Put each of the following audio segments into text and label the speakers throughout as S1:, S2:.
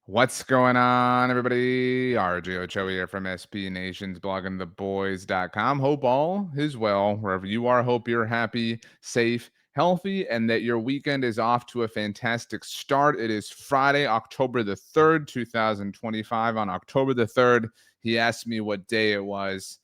S1: What's going on, everybody? RJ Ochoa here from SB Nation's bloggingtheboys.com. Hope all is well wherever you are. Hope you're happy, safe, healthy, and that your weekend is off to a fantastic start. It is Friday, October the 3rd, 2025. On October the 3rd, he asked me what day it was,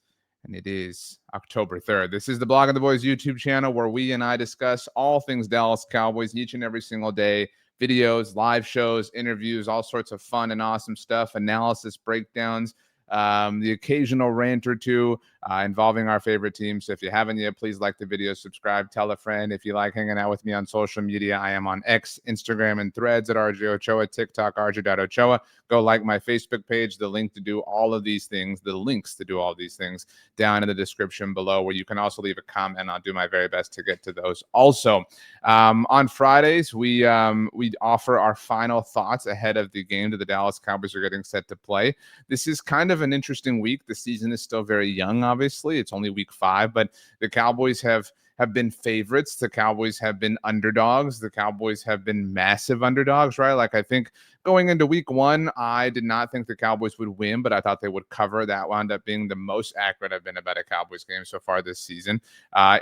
S1: and it is October 3rd. This is the Blogging the Boys YouTube channel where we and I discuss all things Dallas Cowboys each and every single day. Videos, live shows, interviews, all sorts of fun and awesome stuff, analysis, breakdowns, the occasional rant or two involving our favorite team. So if you haven't yet, please like the video, subscribe, tell a friend. If you like hanging out with me on social media, I am on X, Instagram, and Threads at RJ Ochoa, TikTok, RJ.Ochoa. Go like my Facebook page. The link to do all of these things, the links to do all of these things down in the description below, where you can also leave a comment. I'll do my very best to get to those. Also, on Fridays, we offer our final thoughts ahead of the game that the Dallas Cowboys are getting set to play. This is kind of an interesting week. The season is still very young, obviously. It's only week 5, but the Cowboys have been favorites. The Cowboys have been underdogs. The Cowboys have been massive underdogs, right? Like, I think going into week 1, I did not think the Cowboys would win, but I thought they would cover. That wound up being the most accurate I've been about a Cowboys game so far this season.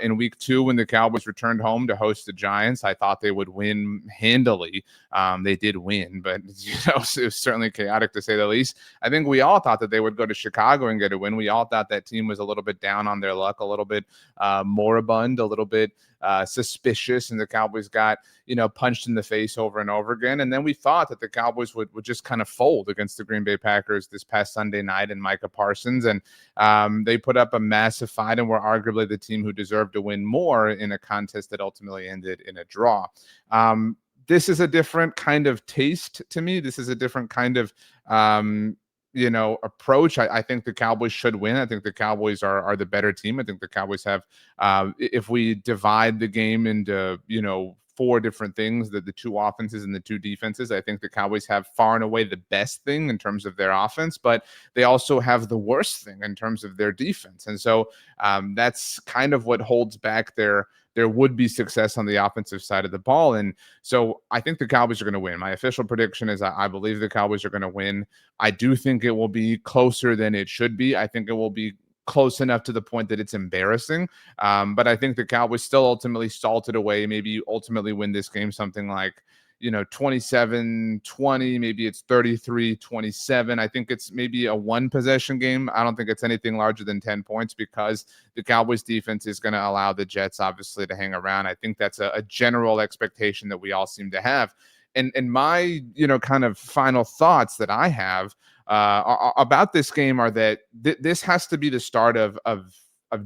S1: In week 2, when the Cowboys returned home to host the Giants, I thought they would win handily. They did win, but it was certainly chaotic to say the least. I think we all thought that they would go to Chicago and get a win. We all thought that team was a little bit down on their luck, a little bit moribund, a little bit suspicious, and the Cowboys got punched in the face over and over again. And then we thought that the Cowboys would just kind of fold against the Green Bay Packers this past Sunday night in Micah Parsons, and they put up a massive fight and were arguably the team who deserved to win more in a contest that ultimately ended in a draw. This is a different kind of taste to me. This is a different kind of approach. I think the Cowboys should win. I think the Cowboys are the better team. I think the Cowboys have, if we divide the game into, 4 different things, the 2 offenses and the 2 defenses, I think the Cowboys have far and away the best thing in terms of their offense, but they also have the worst thing in terms of their defense. And so that's kind of what holds back their would-be success on the offensive side of the ball. And so I think the Cowboys are going to win. My official prediction is I believe the Cowboys are going to win. I do think it will be closer than it should be. I think it will be close enough to the point that it's embarrassing. But I think the Cowboys still ultimately salted away, maybe ultimately win this game something like, 27-20, maybe it's 33-27. I think it's maybe a 1-possession game. I don't think it's anything larger than 10 points because the Cowboys defense is going to allow the Jets obviously to hang around. I think that's a general expectation that we all seem to have. And my, kind of final thoughts that I have about this game are that this has to be the start of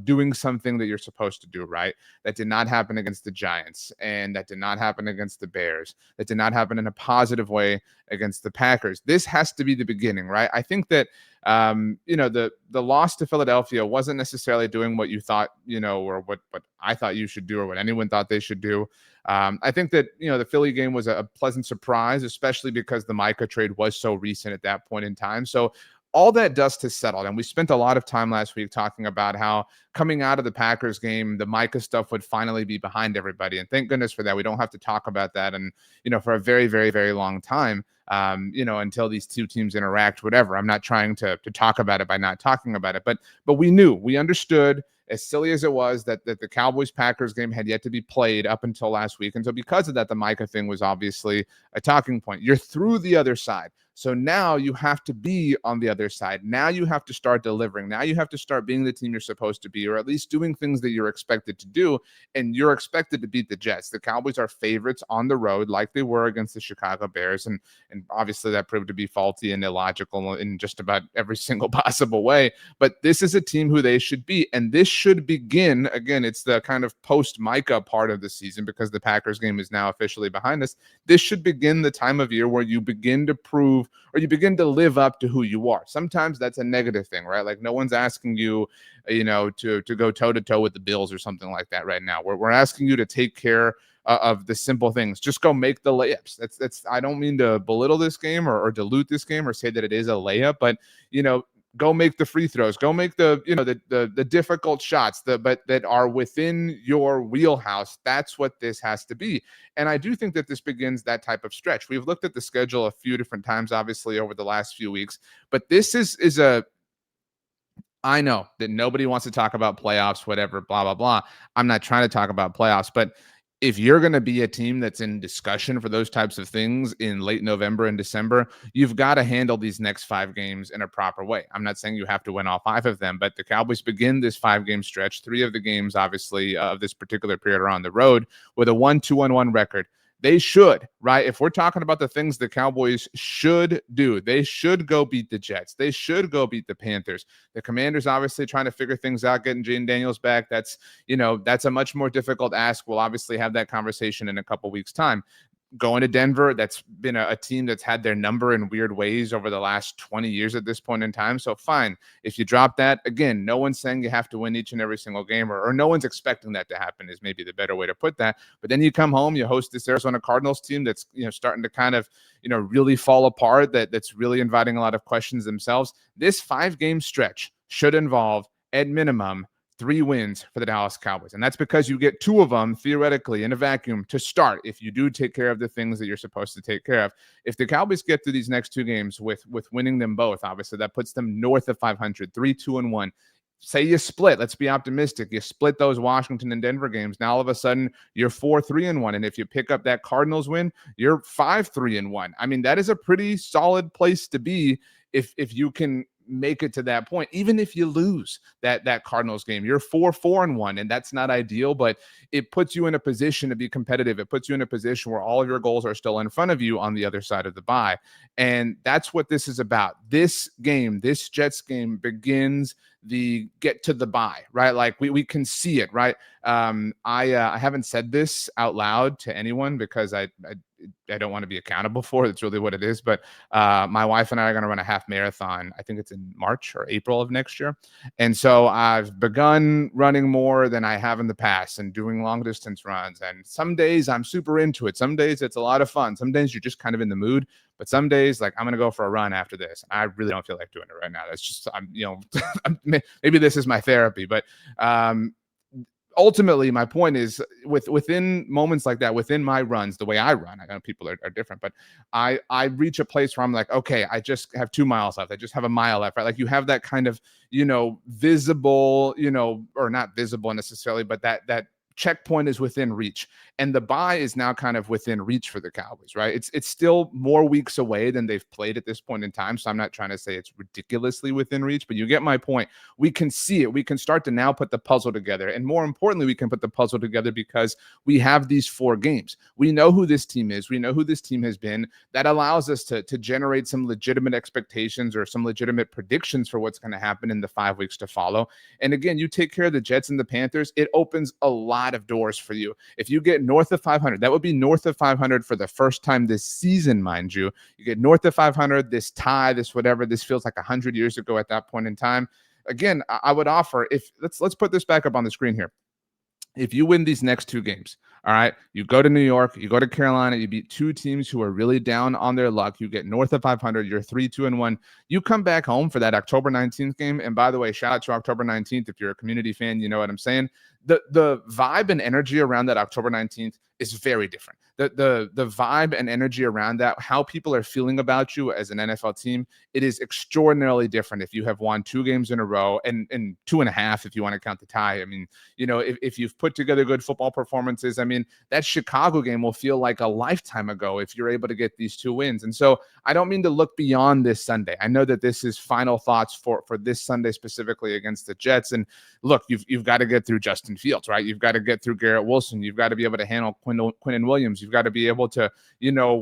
S1: doing something that you're supposed to do, right? That did not happen against the Giants, and that did not happen against the Bears. That did not happen in a positive way against the Packers. This has to be the beginning, right? I think that the loss to Philadelphia wasn't necessarily doing what you thought, or what I thought you should do, or what anyone thought they should do. I think that the Philly game was a pleasant surprise, especially because the Micah trade was so recent at that point in time. So all that dust has settled, and we spent a lot of time last week talking about how coming out of the Packers game, the Micah stuff would finally be behind everybody, and thank goodness for that. We don't have to talk about that, and for a very, very, very long time, until these 2 teams interact. Whatever. I'm not trying to talk about it by not talking about it, but we understood. As silly as it was, that the Cowboys-Packers game had yet to be played up until last week. And so because of that, the Micah thing was obviously a talking point. You're through the other side. So now you have to be on the other side. Now you have to start delivering. Now you have to start being the team you're supposed to be, or at least doing things that you're expected to do. And you're expected to beat the Jets. The Cowboys are favorites on the road, like they were against the Chicago Bears. And obviously that proved to be faulty and illogical in just about every single possible way. But this is a team who they should be. And this should begin, again, it's the kind of post-Micah part of the season because the Packers game is now officially behind us. This should begin the time of year where you begin to prove, or you begin to live up to who you are. Sometimes that's a negative thing, right? Like no one's asking you, to go toe-to-toe with the Bills or something like that right now. We're asking you to take care of the simple things. Just go make the layups. That's I don't mean to belittle this game or dilute this game or say that it is a layup, but go make the free throws, go make the, the difficult shots, but that are within your wheelhouse. That's what this has to be. And I do think that this begins that type of stretch. We've looked at the schedule a few different times, obviously, over the last few weeks, but this is a I know that nobody wants to talk about playoffs, whatever, blah, blah, blah. I'm not trying to talk about playoffs, but if you're going to be a team that's in discussion for those types of things in late November and December, you've got to handle these next 5 games in a proper way. I'm not saying you have to win all 5 of them, but the Cowboys begin this 5 game stretch. 3 of the games, obviously, of this particular period are on the road with a 1-2-1 record. They should, right? If we're talking about the things the Cowboys should do, they should go beat the Jets. They should go beat the Panthers. The Commanders obviously trying to figure things out, getting Jane Daniels back. That's a much more difficult ask. We'll obviously have that conversation in a couple weeks' time. Going to Denver, that's been a team that's had their number in weird ways over the last 20 years at this point in time. So fine, if you drop that, again, no one's saying you have to win each and every single game, or no one's expecting that to happen is maybe the better way to put that. But then you come home, you host this Arizona Cardinals team that's starting to kind of really fall apart, that's really inviting a lot of questions themselves. This 5 game stretch should involve, at minimum, 3 wins for the Dallas Cowboys. And that's because you get 2 of them theoretically in a vacuum to start if you do take care of the things that you're supposed to take care of. If the Cowboys get through these next 2 games with winning them both, obviously that puts them north of 500, 3-2-1. Say you split, let's be optimistic. You split those Washington and Denver games. Now all of a sudden you're 4-3-1. And if you pick up that Cardinals win, you're 5-3-1. I mean, that is a pretty solid place to be if you can make it to that point. Even if you lose that Cardinals game, you're 4-4-1, and that's not ideal, but it puts you in a position to be competitive. It puts you in a position where all of your goals are still in front of you on the other side of the bye. And that's what this is about. This game, this Jets game, begins the get to the bye, right? Like we can see it, right? I haven't said this out loud to anyone because I don't want to be accountable for it. It's really what it is. But my wife and I are going to run a half marathon. I think it's in March or April of next year. And so I've begun running more than I have in the past and doing long distance runs. And some days I'm super into it. Some days it's a lot of fun. Some days you're just kind of in the mood. But some days, like, I'm going to go for a run after this. I really don't feel like doing it right now. That's just, maybe this is my therapy. But ultimately, my point is within moments like that, within my runs, the way I run, I know people are different, but I reach a place where I'm like, okay, I just have 2 miles left. I just have a mile left, right? Like you have that kind of, visible, or not visible necessarily, but that checkpoint is within reach, and the bye is now kind of within reach for the Cowboys, right? It's still more weeks away than they've played at this point in time, so I'm not trying to say it's ridiculously within reach, but you get my point. We can see it. We can start to now put the puzzle together, and more importantly, we can put the puzzle together because we have these 4 games. We know who this team is. We know who this team has been. That allows us to generate some legitimate expectations or some legitimate predictions for what's going to happen in the 5 weeks to follow. And again, you take care of the Jets and the Panthers, it opens a lot of doors for you. If you get north of 500, that would be north of 500 for the first time this season, mind you. You get north of 500, this tie, this whatever, this feels like 100 years ago at that point in time. Again, I would offer, if let's put this back up on the screen here. If you win these next 2 games, all right, you go to New York, you go to Carolina, you beat 2 teams who are really down on their luck, you get north of 500, you're 3-2-1. You come back home for that October 19th game. And by the way, shout out to October 19th. If you're a community fan, you know what I'm saying. The vibe and energy around that October 19th is very different. The vibe and energy around that, how people are feeling about you as an NFL team, it is extraordinarily different if you have won 2 games in a row, and 2.5 if you want to count the tie. I mean, if you've put together good football performances, I mean, that Chicago game will feel like a lifetime ago if you're able to get these 2 wins. And so I don't mean to look beyond this Sunday. I know that this is final thoughts for this Sunday specifically against the Jets. And look, you've got to get through Justin Fields, right? You've got to get through Garrett Wilson. You've got to be able to handle Quinnen Williams. You've got to be able to,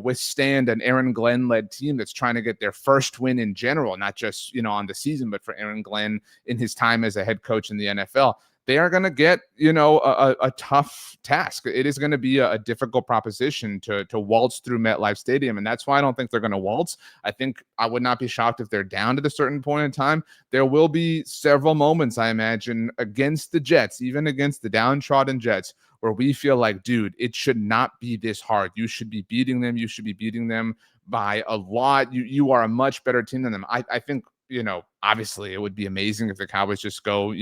S1: withstand an Aaron Glenn-led team that's trying to get their first win in general, not just, on the season, but for Aaron Glenn in his time as a head coach in the NFL. They are going to get, a tough task. It is going to be a difficult proposition to waltz through MetLife Stadium. And that's why I don't think they're going to waltz. I think I would not be shocked if they're down at a certain point in time. There will be several moments, I imagine, against the Jets, even against the downtrodden Jets, where we feel like, dude, it should not be this hard. You should be beating them. You should be beating them by a lot. You are a much better team than them. I think, Obviously, it would be amazing if the Cowboys just go,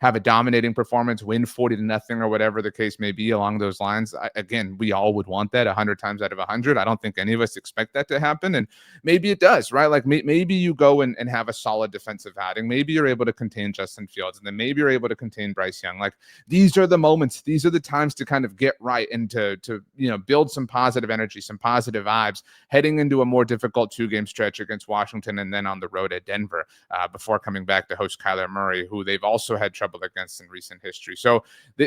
S1: have a dominating performance, win 40-0 or whatever the case may be along those lines. Again, we all would want that 100 times out of 100. I don't think any of us expect that to happen. And maybe it does, right? Like maybe you go and have a solid defensive outing. Maybe you're able to contain Justin Fields, and then maybe you're able to contain Bryce Young. Like these are the moments, these are the times to kind of get right and to build some positive energy, some positive vibes heading into a more difficult 2-game stretch against Washington and then on the road at Denver before coming back to host Kyler Murray, who they've also had trouble against in recent history. So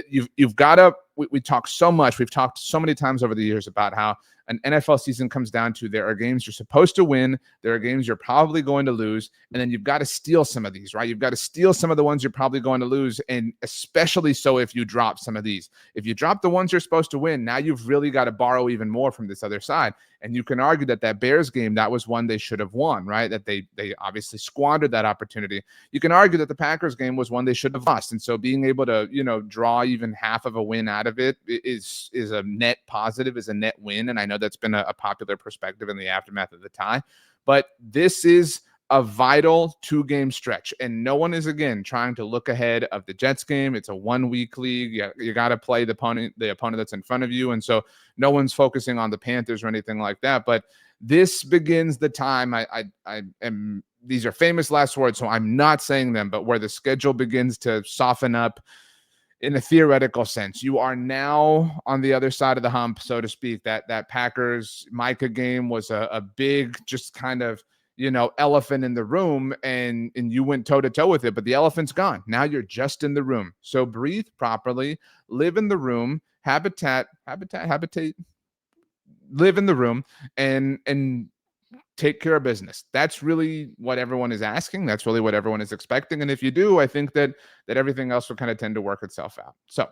S1: you've got to, we talk so much, we've talked so many times over the years about how an NFL season comes down to there are games you're supposed to win, there are games you're probably going to lose, and then you've got to steal some of these, right? You've got to steal some of the ones you're probably going to lose, and especially so if you drop some of these. If you drop the ones you're supposed to win, now you've really got to borrow even more from this other side. And you can argue that Bears game, that was one they should have won, right? That they obviously squandered that opportunity. You can argue that the Packers game was one they should have lost. And so being able to, draw even half of a win out of it is a net positive, is a net win. And I know that's been a popular perspective in the aftermath of the tie. But this is a vital 2-game stretch, and no one is again trying to look ahead of the Jets game. It's a 1-week league. You got to play the opponent that's in front of you, and so no one's focusing on the Panthers or anything like that. But this begins the time. I am. These are famous last words, so I'm not saying them. But where the schedule begins to soften up in a theoretical sense, you are now on the other side of the hump, so to speak. That Packers Micah game was a big, just kind of elephant in the room, and you went toe to toe with it, but the elephant's gone. Now you're just in the room. So breathe properly, live in the room, habitate, live in the room, and take care of business. That's really what everyone is asking. That's really what everyone is expecting. And if you do, I think that everything else will kind of tend to work itself out. So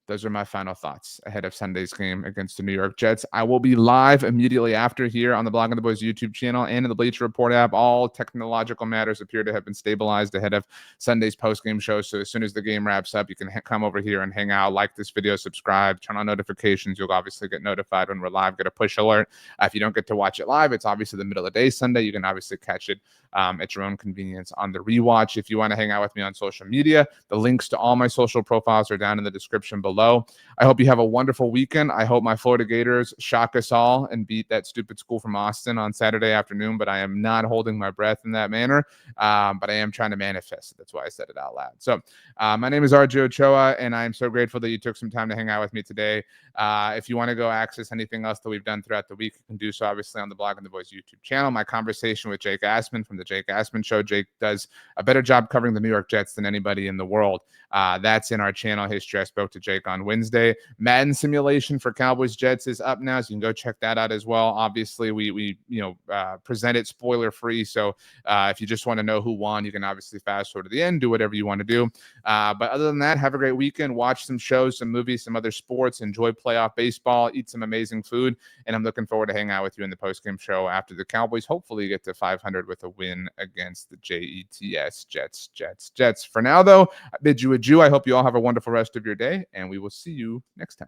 S1: those are my final thoughts ahead of Sunday's game against the New York Jets. I will be live immediately after here on the Blogging the Boys YouTube channel and in the Bleacher Report app. All technological matters appear to have been stabilized ahead of Sunday's post-game show. So as soon as the game wraps up, you can come over here and hang out, like this video, subscribe, turn on notifications. You'll obviously get notified when we're live, get a push alert. If you don't get to watch it live, it's obviously the middle of the day Sunday. You can obviously catch it at your own convenience on the rewatch. If you want to hang out with me on social media, the links to all my social profiles are down in the description below. I hope you have a wonderful weekend. I hope my Florida Gators shock us all and beat that stupid school from Austin on Saturday afternoon, but I am not holding my breath in that manner. But I am trying to manifest it. That's why I said it out loud. So my name is RJ Ochoa, and I am so grateful that you took some time to hang out with me today. If you want to go access anything else that we've done throughout the week, you can do so obviously on the Blogging the Boys YouTube channel. My conversation with Jake Assman from the Jake Assman Show. Jake does a better job covering the New York Jets than anybody in the world. That's in our channel history. I spoke to Jake on Wednesday. Madden simulation for Cowboys Jets is up now, so you can go check that out as well. Obviously, we present it spoiler free. So if you just want to know who won, you can obviously fast forward to the end, do whatever you want to do. But other than that, have a great weekend. Watch some shows, some movies, some other sports. Enjoy playoff baseball. Eat some amazing food. And I'm looking forward to hanging out with you in the postgame show after the Cowboys hopefully get to 500 with a win against the Jets. For now, though, I bid you adieu. I hope you all have a wonderful rest of your day, and we will see you next time.